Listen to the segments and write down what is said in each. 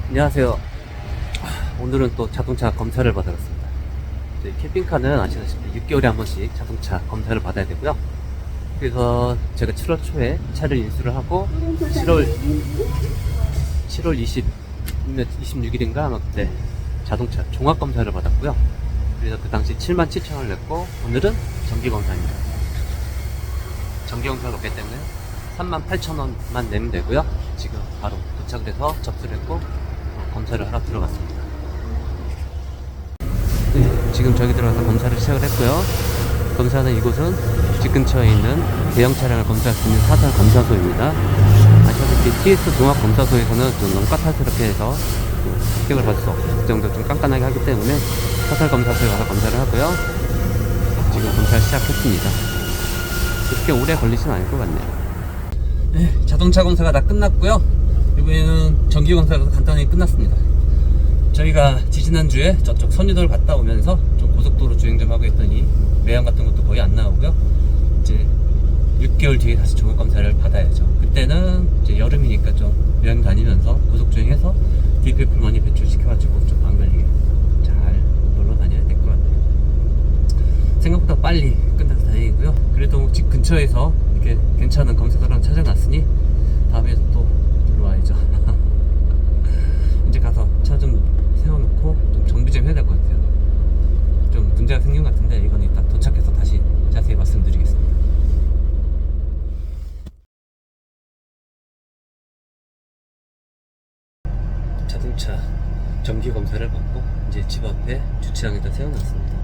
안녕하세요. 오늘은 또 자동차 검사를 받으러 왔습니다. 저희 캠핑카는 아시다시피 6개월에 한 번씩 자동차 검사를 받아야 되고요. 그래서 제가 7월 초에 차를 인수를 하고 7월 26일인가 아마 그때 자동차 종합검사를 받았고요. 그래서 그 당시 77,000원을 냈고 오늘은 정기검사입니다. 정기검사가 없기 때문에 38,000원만 내면 되고요. 지금 바로 도착을 해서 접수를 했고 검사를 하러 들어갔습니다. 네, 지금 저기 들어가서 검사를 시작을 했고요. 검사는 이곳은 집 근처에 있는 대형 차량을 검사할 수 있는 사설 검사소입니다. 아시다시피 TS 종합검사소에서는 좀 너무 까탈스럽게 해서 합격을 받을 수 없을 정도로 좀 깐깐하게 하기 때문에 사설 검사소에 가서 검사를 하고요. 지금 검사를 시작했습니다. 그렇게 오래 걸리진 않을 것 같네요. 네, 자동차 검사가 다 끝났고요. 이번에는 정기 검사가 간단히 끝났습니다. 저희가 지지난주에 저쪽 선유도를 갔다 오면서 좀 고속도로 주행 좀 하고 있더니 매연 같은 것도 거의 안 나오고요. 이제 6개월 뒤에 다시 종합 검사를 받아야죠. 그때는 이제 여름이니까 좀 여행 다니면서 고속 주행해서 DPF를 많이 배출시켜가지고 좀 안 걸리게 잘 놀러 다녀야 될 것 같아요. 생각보다 빨리 끝나서 다행이고요. 그래도 집 근처에서 이렇게 괜찮은 검사소랑 찾아놨으니 다음에 또 놀러 와야죠. 이제 가서 차 좀 세워놓고 좀 정비 좀 해야 될 것 같아요. 좀 문제가 생긴 것 같은데 이건 이따 도착해서 다시 자세히 말씀드리겠습니다. 자동차 정기 검사를 받고 이제 집 앞에 주차장에다 세워놨습니다.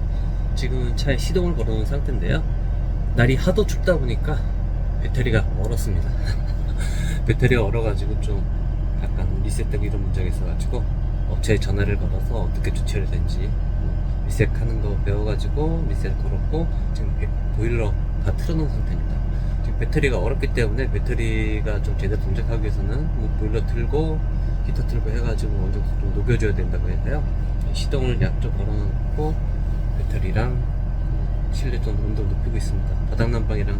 지금 차에 시동을 걸어놓은 상태인데요. 날이 하도 춥다 보니까 배터리가 얼었습니다. 배터리가 얼어가지고 좀 약간 리셋되고 이런 문제가 있어가지고 업체에 전화를 걸어서 어떻게 조치를 된지 리셋하는 거 배워가지고 리셋 걸었고 지금 보일러 다 틀어놓은 상태입니다. 지금 배터리가 얼었기 때문에 배터리가 좀 제대로 동작하기 위해서는 뭐 보일러 틀고 히터 틀고 해가지고 어느 정도 좀 녹여줘야 된다고 해서요. 시동을 약쪽 걸어놓고 배터리랑 실내 좀 온도를 높이고 있습니다. 바닥난방이랑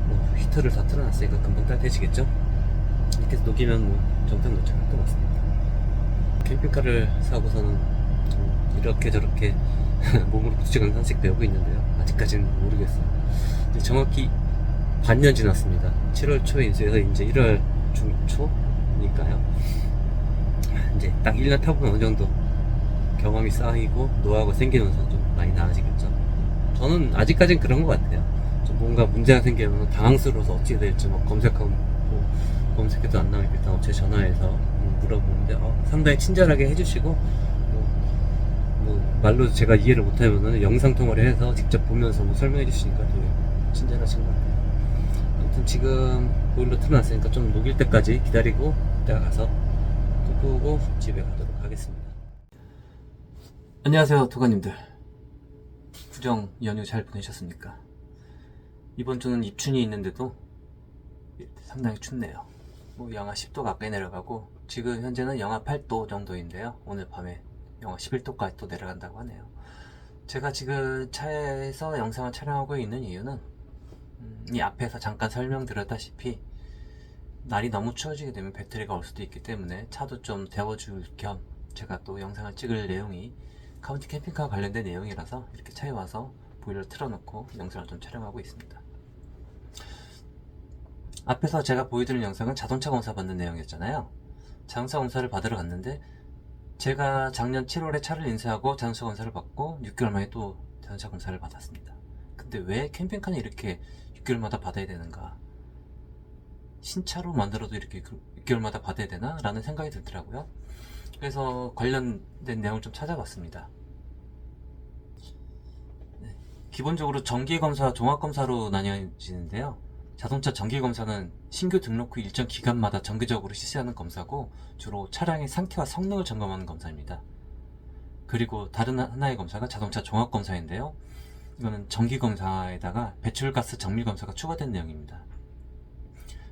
뭐 히터를 다 틀어놨으니까 금방 따뜻해지겠죠? 이렇게 해서 녹이면 뭐 정상 도착할 것 같습니다. 캠핑카를 사고서는 좀 이렇게 저렇게 몸으로 부딪히는 산책 배우고 있는데요. 아직까지는 모르겠어요. 이제 정확히 반년 지났습니다. 7월 초에 인수해서 이제 1월 중초니까요. 이제 딱 1년 타보면 어느 정도 경험이 쌓이고 노하우가 생기면서 좀 많이 나아지겠죠. 저는 아직까지는 그런 것 같아요. 좀 뭔가 문제가 생기면 당황스러워서 어찌 해야 될지 막 검색하고 검색해도 안 나오니까 일단 업체 전화해서 물어보는데 상당히 친절하게 해주시고 뭐 말로 제가 이해를 못하면 영상 통화를 해서 직접 보면서 뭐 설명해 주시니까 되게 친절하신 것 같아요. 아무튼 지금 보일러 틀어놨으니까 좀 녹일 때까지 기다리고 이따가 가서 끄고 집에 가도록 하겠습니다. 안녕하세요 토가님들. 구정 연휴 잘 보내셨습니까? 이번 주는 입춘이 있는데도 상당히 춥네요. 뭐 영하 10도 가까이 내려가고 지금 현재는 영하 8도 정도인데요. 오늘 밤에 영하 11도까지 또 내려간다고 하네요. 제가 지금 차에서 영상을 촬영하고 있는 이유는 이 앞에서 잠깐 설명드렸다시피 날이 너무 추워지게 되면 배터리가 올 수도 있기 때문에 차도 좀 데워줄 겸 제가 또 영상을 찍을 내용이 카운티 캠핑카와 관련된 내용이라서 이렇게 차에 와서 보일러를 틀어놓고 영상을 좀 촬영하고 있습니다. 앞에서 제가 보여드린 영상은 자동차 검사 받는 내용이었잖아요. 자동차 검사를 받으러 갔는데 제가 작년 7월에 차를 인수하고 자동차 검사를 받고 6개월 만에 또 자동차 검사를 받았습니다. 근데 왜 캠핑카는 이렇게 6개월마다 받아야 되는가? 신차로 만들어도 이렇게 6개월마다 받아야 되나? 라는 생각이 들더라고요. 그래서 관련된 내용을 좀 찾아봤습니다. 네. 기본적으로 정기검사, 종합검사로 나뉘어지는데요. 자동차 정기검사는 신규 등록 후 일정 기간마다 정기적으로 실시하는 검사고 주로 차량의 상태와 성능을 점검하는 검사입니다. 그리고 다른 하나의 검사가 자동차 종합검사인데요. 이거는 정기검사에다가 배출가스 정밀검사가 추가된 내용입니다.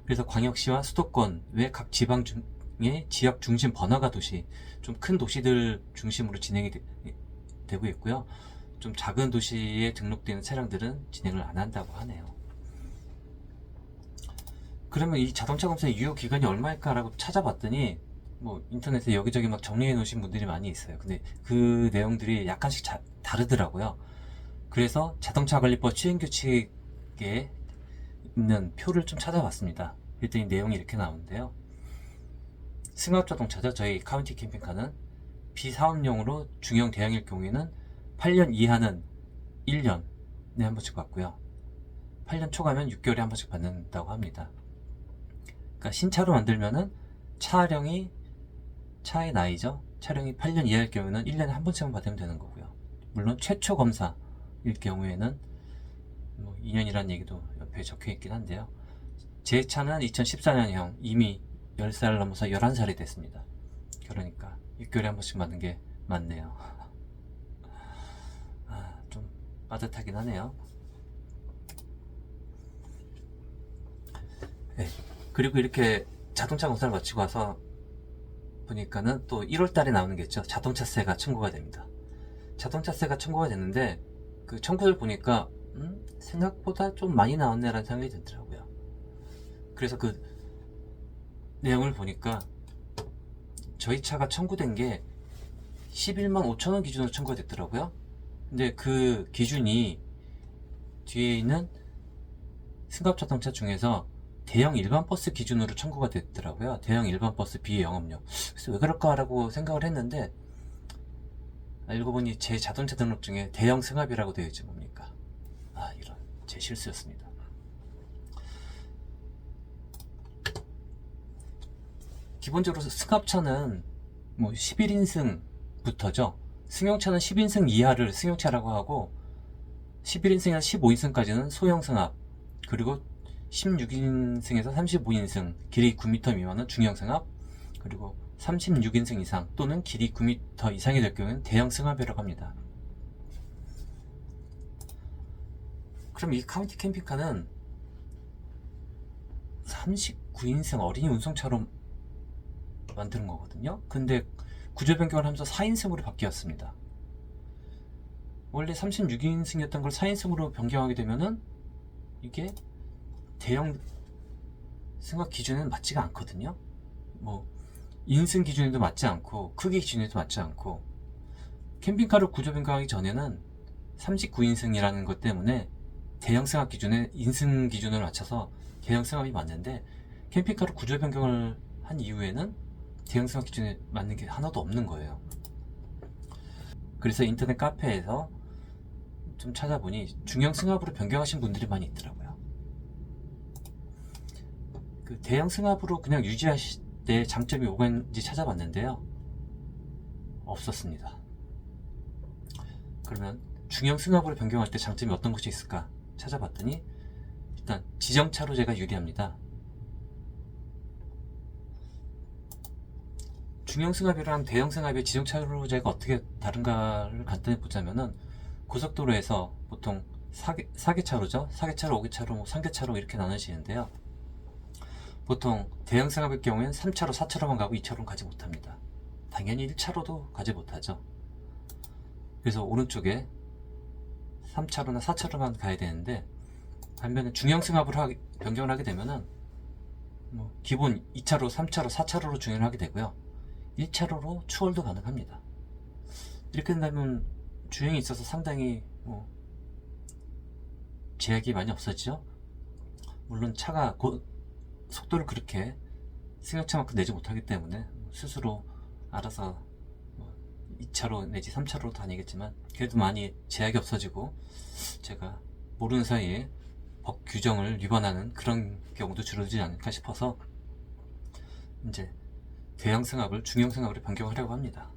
그래서 광역시와 수도권 외 각 지방 중에 지역 중심 번화가 도시, 좀 큰 도시들 중심으로 진행이 되고 있고요. 좀 작은 도시에 등록되는 차량들은 진행을 안 한다고 하네요. 그러면 이 자동차 검사의 유효 기간이 얼마일까라고 찾아봤더니 뭐 인터넷에 여기저기 막 정리해 놓으신 분들이 많이 있어요. 근데 그 내용들이 약간씩 다르더라고요. 그래서 자동차 관리법 시행규칙에 있는 표를 좀 찾아봤습니다. 그랬더니 내용이 이렇게 나오는데요. 승합자동차죠. 저희 카운티 캠핑카는 비사업용으로 중형 대형일 경우에는 8년 이하는 1년에 한 번씩 받고요. 8년 초과면 6개월에 한 번씩 받는다고 합니다. 그러니까 신차로 만들면은 차의 나이죠. 차량이 8년 이하일 경우에는 1년에 한 번씩만 받으면 되는 거고요. 물론 최초 검사일 경우에는 뭐 2년이라는 얘기도 옆에 적혀 있긴 한데요. 제 차는 2014년형, 이미 10살 넘어서 11살이 됐습니다. 그러니까 6개월에 한 번씩 맞는 게 맞네요. 좀 빠듯하긴 하네요. 네. 그리고 이렇게 자동차 검사를 마치고 와서 보니까는 또 1월 달에 나오는 게 있죠. 자동차세가 청구가 됩니다. 자동차세가 청구가 됐는데 그 청구를 보니까 생각보다 좀 많이 나왔네라는 생각이 들더라고요. 그래서 그 내용을 보니까 저희 차가 청구된 게 11만 5천원 기준으로 청구가 됐더라고요. 근데 그 기준이 뒤에 있는 승합자동차 중에서 대형 일반 버스 기준으로 청구가 됐더라고요. 대형 일반 버스 비영업용. 그래서 왜 그럴까라고 생각을 했는데 알고 보니 제 자동차 등록 중에 대형 승합이라고 되어 있지 뭡니까. 이런 제 실수였습니다. 기본적으로 승합차는 뭐 11인승부터죠. 승용차는 10인승 이하를 승용차라고 하고 11인승에서 15인승까지는 소형 승합, 그리고 16인승에서 35인승, 길이 9m 미만은 중형 승합, 그리고 36인승 이상 또는 길이 9m 이상이 될 경우에는 대형 승합이라고 합니다. 그럼 이 카운티 캠핑카는 39인승 어린이 운송차로 만드는 거거든요. 근데 구조 변경을 하면서 4인승으로 바뀌었습니다. 원래 36인승이었던 걸 4인승으로 변경하게 되면은 이게 대형 승합 기준에는 맞지가 않거든요. 뭐 인승 기준에도 맞지 않고 크기 기준에도 맞지 않고, 캠핑카를 구조 변경하기 전에는 39인승이라는 것 때문에 대형 승합 기준에 인승 기준을 맞춰서 대형 승합이 맞는데, 캠핑카를 구조 변경을 한 이후에는 대형 승합 기준에 맞는 게 하나도 없는 거예요. 그래서 인터넷 카페에서 좀 찾아보니 중형 승합으로 변경하신 분들이 많이 있더라고요. 그 대형 승합으로 그냥 유지하실 때 장점이 뭐가 있는지 찾아봤는데요. 없었습니다. 그러면 중형 승합으로 변경할 때 장점이 어떤 것이 있을까 찾아봤더니 일단 지정 차로제가 유리합니다. 중형 승합이랑 대형 승합의 지정 차로제가 어떻게 다른가를 간단히 보자면은, 고속도로에서 보통 4개차로죠. 4개차로, 5개차로, 3개차로 이렇게 나눠지는데요. 보통 대형 승합의 경우에는 3차로, 4차로만 가고 2차로는 가지 못합니다. 당연히 1차로도 가지 못하죠. 그래서 오른쪽에 3차로나 4차로만 가야 되는데, 반면에 중형 승합으로 변경을 하게 되면은 뭐 기본 2차로, 3차로, 4차로로 주행을 하게 되고요. 1차로로 추월도 가능합니다. 이렇게 된다면 주행에 있어서 상당히 제약이 많이 없어지죠. 물론 차가 속도를 그렇게 승용차만큼 내지 못하기 때문에 스스로 알아서 2차로 내지 3차로로 다니겠지만, 그래도 많이 제약이 없어지고 제가 모르는 사이에 법 규정을 위반하는 그런 경우도 줄어들지 않을까 싶어서 이제 대형 승합을 중형 승합으로 변경하려고 합니다.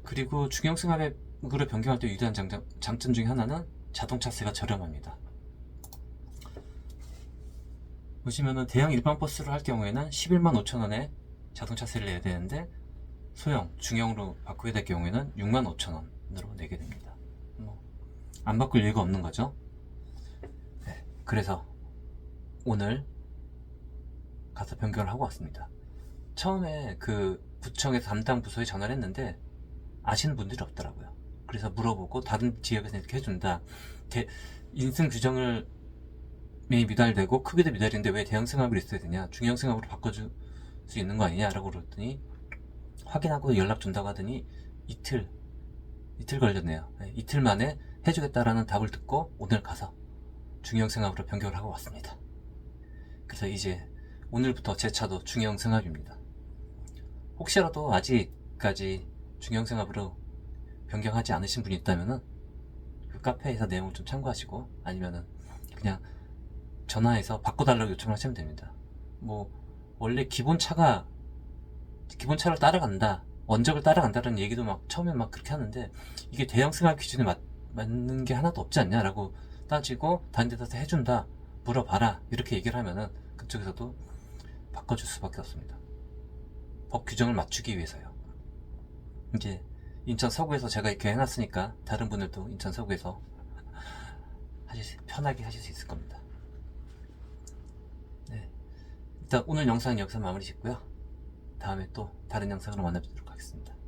그리고 중형 승합으로 변경할 때 유리한 장점 중에 하나는 자동차세가 저렴합니다. 보시면은 대형 일반 버스를 할 경우에는 11만 5천원에 자동차세를 내야 되는데, 소형, 중형으로 바꾸게 될 경우에는 6만 5천원으로 내게 됩니다. 안 바꿀 이유가 없는 거죠. 네, 그래서 오늘 가서 변경을 하고 왔습니다. 처음에 그 구청에서 담당 부서에 전화를 했는데 아시는 분들이 없더라고요. 그래서 물어보고 다른 지역에서 이렇게 해준다. 인승 규정을 미달되고 크기도 미달인데 왜 대형 승합을 있어야 되냐, 중형 승합으로 바꿔주세요 수 있는 거 아니냐라고 그랬더니 확인하고 연락 준다고 하더니 이틀 걸렸네요. 네, 이틀 만에 해주겠다라는 답을 듣고 오늘 가서 중형 승합으로 변경을 하고 왔습니다. 그래서 이제 오늘부터 제 차도 중형 승합입니다. 혹시라도 아직까지 중형 승합으로 변경하지 않으신 분이 있다면은 그 카페에서 내용을 좀 참고하시고 아니면은 그냥 전화해서 바꿔달라고 요청을 하시면 됩니다. 뭐 원래 기본차를 따라간다, 원적을 따라간다는 얘기도 막 처음에 막 그렇게 하는데 이게 대형 승합 기준에 맞는 게 하나도 없지 않냐라고 따지고 다른 데서 해준다, 물어봐라 이렇게 얘기를 하면은 그쪽에서도 바꿔줄 수밖에 없습니다. 법 규정을 맞추기 위해서요. 이제 인천 서구에서 제가 이렇게 해놨으니까 다른 분들도 인천 서구에서 편하게 하실 수 있을 겁니다. 네, 일단 오늘 영상은 여기서 마무리 짓고요. 다음에 또 다른 영상으로 만나뵙도록 하겠습니다.